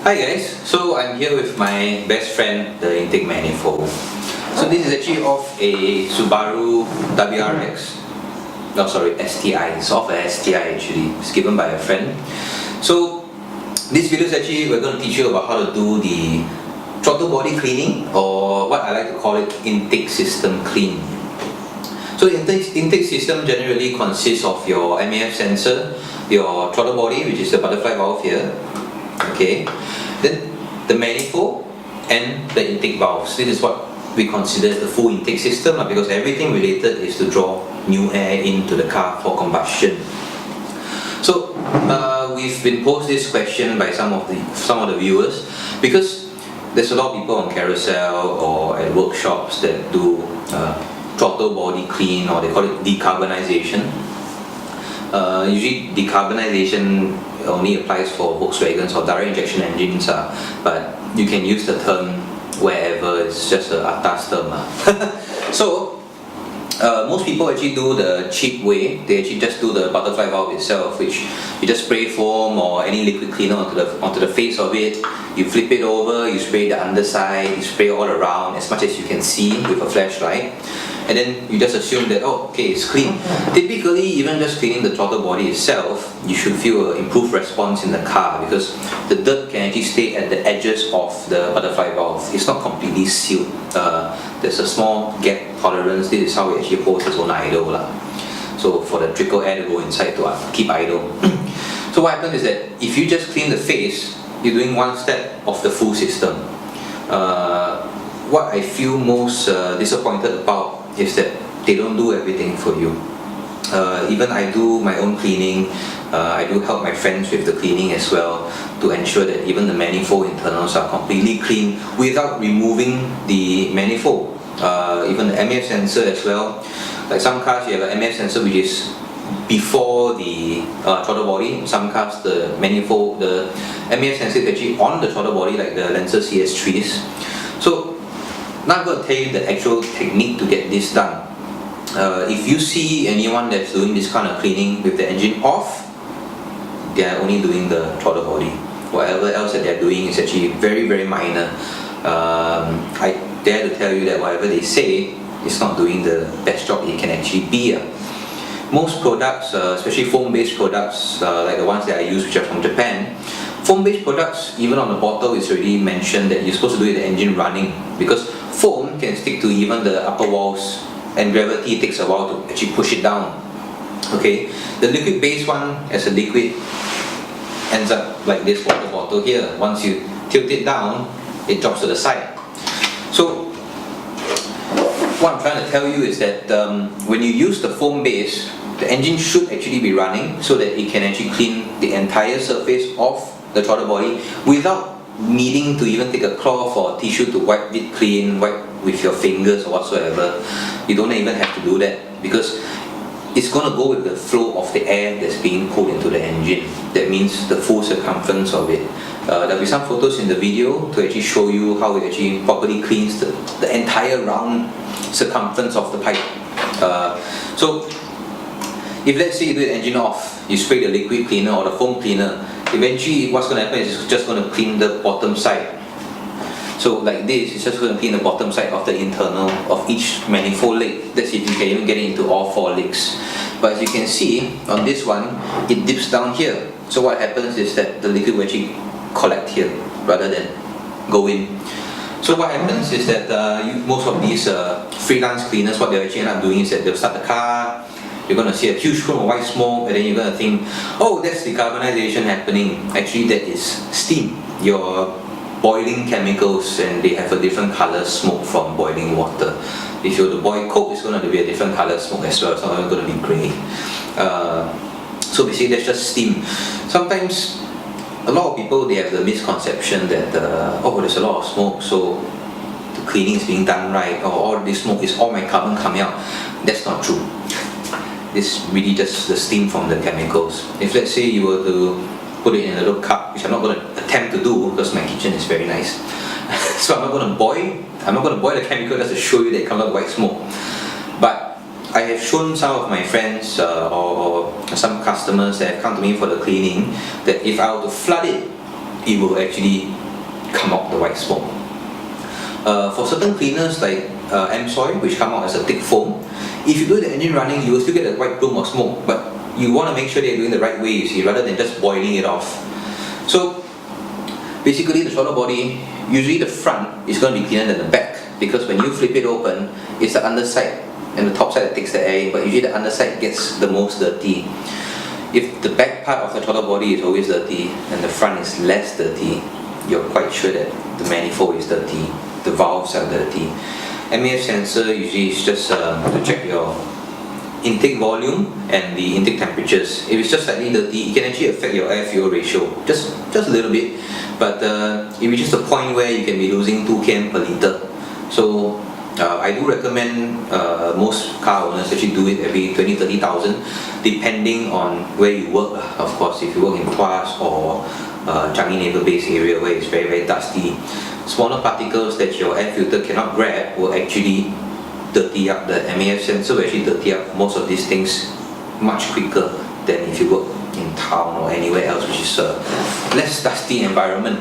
Hi guys, so I'm here with my best friend, the intake manifold. So this is actually of a Subaru WRX. No, sorry, STI. It's of a STI actually. It's given by a friend. So this video is actually we're going to teach you about how to do the throttle body cleaning, or what I like to call it, intake system clean. So the intake system generally consists of your MAF sensor, your throttle body, which is the butterfly valve here, okay, then the manifold and the intake valves. This is what we consider the full intake system, because everything related is to draw new air into the car for combustion. So we've been posed this question by some of the viewers, because there's a lot of people on carousel or at workshops that do throttle body clean, or they call it decarbonization. Usually decarbonization only applies for Volkswagens or direct injection engines, but you can use the term wherever. It's just an atas term. So most people actually do the cheap way. They actually just do the butterfly valve itself, which you just spray foam or any liquid cleaner onto the face of it. You flip it over, you spray the underside, you spray all around as much as you can see with a flashlight, and then you just assume that, oh, okay, it's clean. Typically, even just cleaning the throttle body itself, you should feel an improved response in the car, because the dirt can actually stay at the edges of the butterfly valve. It's not completely sealed. There's a small gap tolerance. This is how it actually holds its own idle. So for the trickle air to go inside to keep idle. So what happens is that if you just clean the face, you're doing one step of the full system. What I feel most disappointed about is that they don't do everything for you. Even I do my own cleaning. I do help my friends with the cleaning as well, to ensure that even the manifold internals are completely clean without removing the manifold. Even the MAF sensor as well. Like some cars, you have an MAF sensor which is before the throttle body. Some cars, the manifold, the MAF sensor is actually on the throttle body, like the Lancer CS3s. So now I'm going to tell you the actual technique to get this done. If you see anyone that's doing this kind of cleaning with the engine off, they are only doing the throttle body. Whatever else that they're doing is actually very, very minor. I dare to tell you that whatever they say is not doing the best job it can actually be. Most products, especially foam-based products, like the ones that I use, which are from Japan, foam-based products, even on the bottle, it's already mentioned that you're supposed to do it with the engine running, because foam can stick to even the upper walls, and gravity takes a while to actually push it down. Okay, the liquid-based one, as a liquid, ends up like this water bottle here. Once you tilt it down, it drops to the side. So what I'm trying to tell you is that when you use the foam base, the engine should actually be running so that it can actually clean the entire surface of the throttle body without needing to even take a cloth or tissue to wipe it clean, wipe with your fingers or whatsoever. You don't even have to do that, because it's going to go with the flow of the air that's being pulled into the engine. That means the full circumference of it. There'll be some photos in the video to actually show you how it actually properly cleans the entire round circumference of the pipe. So if let's say you do the engine off, you spray the liquid cleaner or the foam cleaner, eventually what's going to happen is it's just going to clean the bottom side. So like this, it's just going to clean the bottom side of the internal of each manifold leg. That's if you can even get it into all four legs. But as you can see, on this one, it dips down here. So what happens is that the liquid will actually collect here rather than go in. So what happens is that most of these freelance cleaners, what they'll actually end up doing is that they'll start the car, you're going to see a huge column of white smoke, and then you're going to think, oh, that's decarbonization happening. Actually, that is steam. You're boiling chemicals, and they have a different color smoke from boiling water. If you were to boil coke, it's going to be a different color smoke as well. It's not going to be grey. So basically, that's just steam. Sometimes a lot of people, they have the misconception that oh, there's a lot of smoke, so the cleaning is being done right, or all this smoke is all my carbon coming out. That's not true. It's really just the steam from the chemicals. If let's say you were to put it in a little cup, which I'm not going to attempt to do because my kitchen is very nice. So I'm not going to boil the chemical just to show you that it comes out white smoke. But I have shown some of my friends or some customers that have come to me for the cleaning that if I were to flood it it will actually come out the white smoke. For certain cleaners like M-Soil, which come out as a thick foam, if you do the engine running, you will still get a white plume of smoke, but you want to make sure that you're doing the right way, you see, rather than just boiling it off. So basically the throttle body, usually the front is going to be cleaner than the back, because when you flip it open, it's the underside and the top side that takes the air in, but usually the underside gets the most dirty. If the back part of the throttle body is always dirty and the front is less dirty, you're quite sure that the manifold is dirty, the valves are dirty. MEF sensor usually is just to check your intake volume and the intake temperatures. If it's just slightly dirty, it can actually affect your air-fuel ratio, just a little bit, but it reaches the point where you can be losing 2 km per liter. So I do recommend most car owners actually do it every 20-30,000, depending on where you work. Of course, if you work in Tuas or Changi neighbour base area where it's very, very dusty, smaller particles that your air filter cannot grab will actually dirty up. The MEF sensor will actually dirty up most of these things much quicker than if you work in town or anywhere else which is a less dusty environment.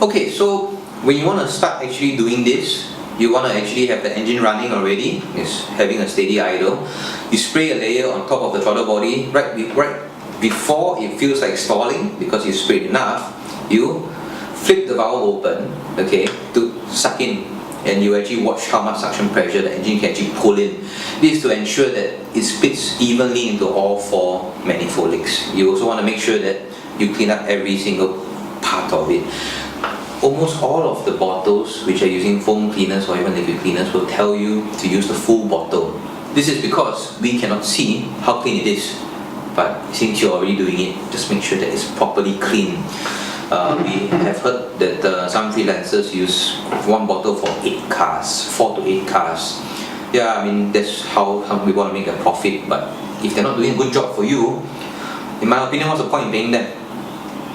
Okay, so when you want to start actually doing this, you want to actually have the engine running already, it's having a steady idle. You spray a layer on top of the throttle body right before it feels like stalling, because you sprayed enough. You flip the valve open, okay, to suck in, and you actually watch how much suction pressure the engine can actually pull in. This is to ensure that it splits evenly into all 4 manifold leaks. You also want to make sure that you clean up every single part of it. Almost all of the bottles which are using foam cleaners or even liquid cleaners will tell you to use the full bottle. This is because we cannot see how clean it is, but since you're already doing it, just make sure that it's properly clean. We have heard that some freelancers use 1 bottle for 8 cars, 4 to 8 cars. Yeah, I mean, that's how we want to make a profit, but if they're not doing a good job for you, in my opinion, what's the point in paying them?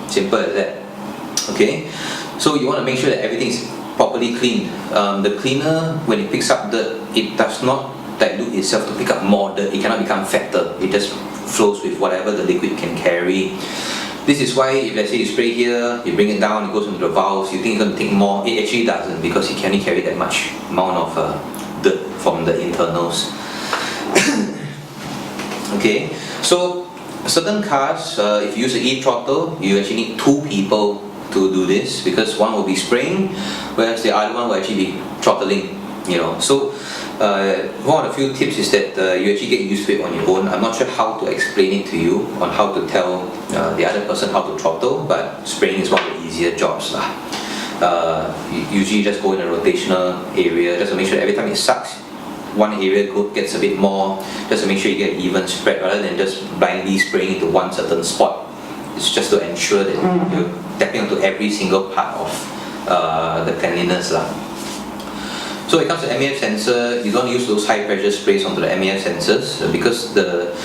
Simple as that. Okay, so you want to make sure that everything is properly cleaned. The cleaner, when it picks up dirt, it does not dilute itself to pick up more dirt. It cannot become fatter. It just flows with whatever the liquid can carry. This is why if let's say you spray here, you bring it down, it goes into the valves, you think it's going to take more, it actually doesn't, because it can only carry that much amount of dirt from the internals. Okay, so certain cars, if you use the e-throttle, you actually need 2 people to do this, because one will be spraying, whereas the other one will actually be throttling, you know. So one of the few tips is that you actually get used to it on your own. I'm not sure how to explain it to you on how to tell the other person how to throttle, but spraying is one of the easier jobs. You usually just go in a rotational area just to make sure that every time it sucks, one area gets a bit more, just to make sure you get even spread rather than just blindly spraying into one certain spot. It's just to ensure that you're tapping onto every single part of the cleanliness. So when it comes to MEF sensor, you don't use those high pressure sprays onto the MEF sensors because the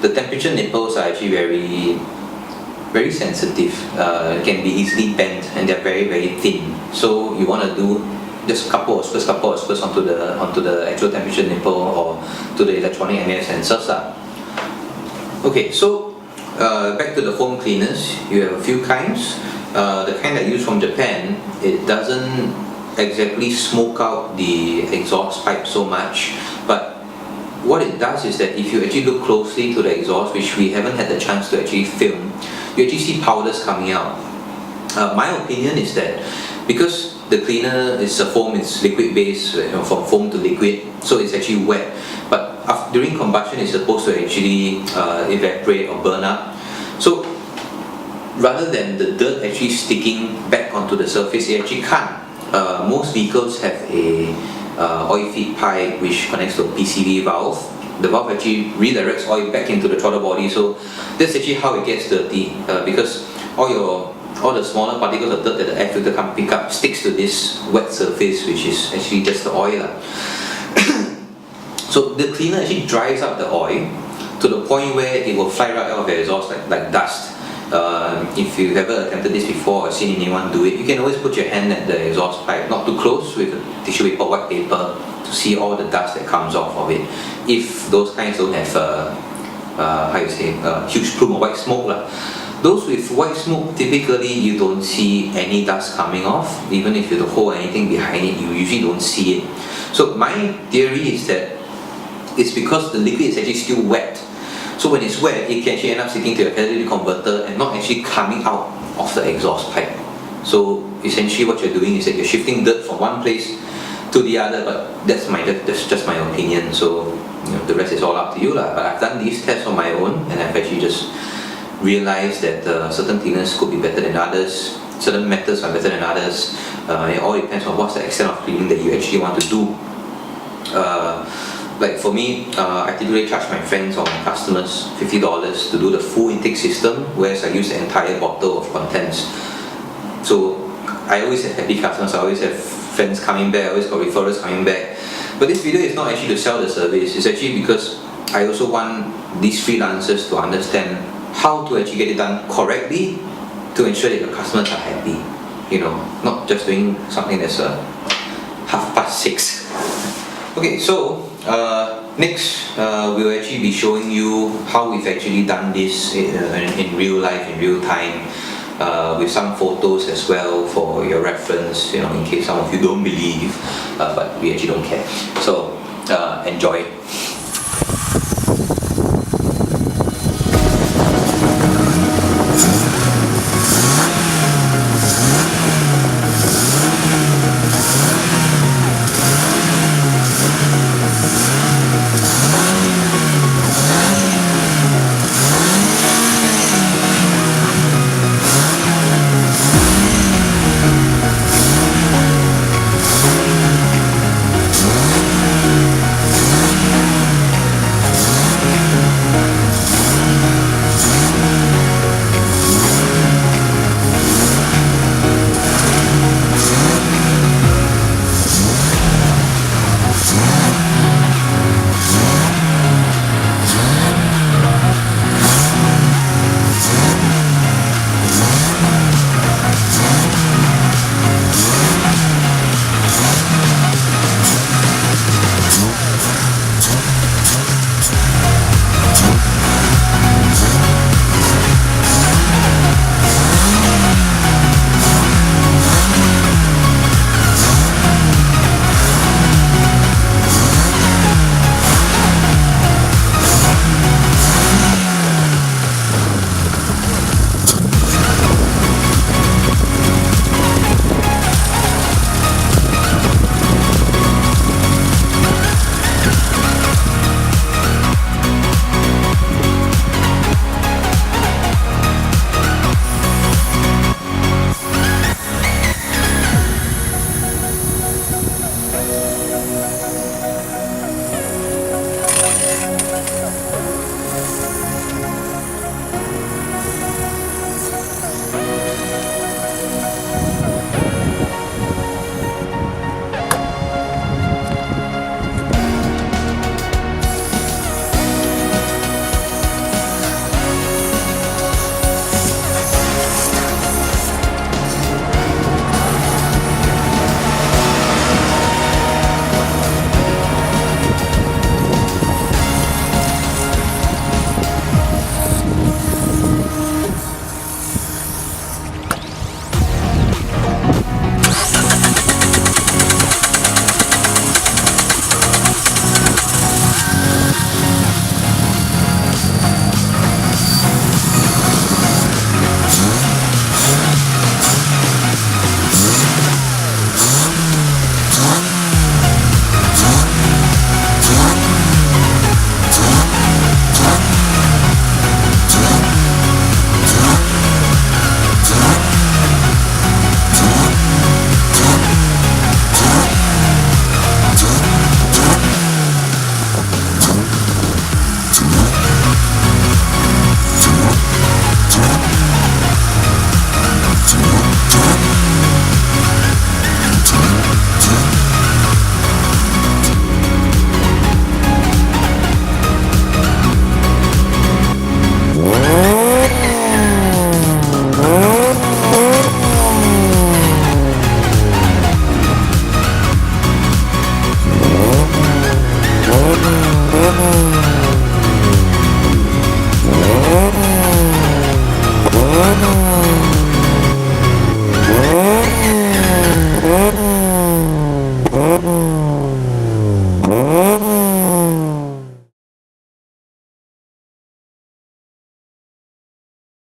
temperature nipples are actually very sensitive. Can be easily bent and they're very, very thin. So you want to do just a couple of spurs onto the actual temperature nipple or to the electronic MEF sensors. Okay, so back to the foam cleaners, you have a few kinds. The kind that I use from Japan, it doesn't exactly smoke out the exhaust pipe so much, but what it does is that if you actually look closely to the exhaust, which we haven't had the chance to actually film, you actually see powders coming out. My opinion is that because the cleaner is a foam, it's liquid based, from foam to liquid, so it's actually wet, but during combustion it's supposed to actually evaporate or burn up. So rather than the dirt actually sticking back onto the surface, it actually can't. Most vehicles have a oil feed pipe which connects to a PCV valve. The valve actually redirects oil back into the throttle body, so that's actually how it gets dirty, because all the smaller particles of dirt that the air filter can't pick up sticks to this wet surface, which is actually just the oil. So the cleaner actually dries up the oil to the point where it will fly right out of the exhaust like dust. If you've ever attempted this before or seen anyone do it, you can always put your hand at the exhaust pipe, not too close, with a tissue paper, white paper, to see all the dust that comes off of it. If those kinds don't have a huge plume of white smoke. Those with white smoke, typically you don't see any dust coming off. Even if you don't hold anything behind it, you usually don't see it. So my theory is that it's because the liquid is actually still wet. So when it's wet, it can actually end up sticking to your catalytic converter and not actually coming out of the exhaust pipe. So essentially what you're doing is that you're shifting dirt from one place to the other, but that's just my opinion. So the rest is all up to you lah. But I've done these tests on my own, and I've actually just realized that certain cleaners could be better than others, certain methods are better than others. It all depends on what's the extent of cleaning that you actually want to do. Like for me, I typically charge my friends or my customers $50 to do the full intake system, whereas I use the entire bottle of contents. So I always have happy customers, I always have friends coming back, I always got referrals coming back. But this video is not actually to sell the service, it's actually because I also want these freelancers to understand how to actually get it done correctly to ensure that your customers are happy. Not just doing something that's 6:30. Okay, so next we'll actually be showing you how we've actually done this in real life, in real time, with some photos as well for your reference, in case some of you don't believe, but we actually don't care. So enjoy.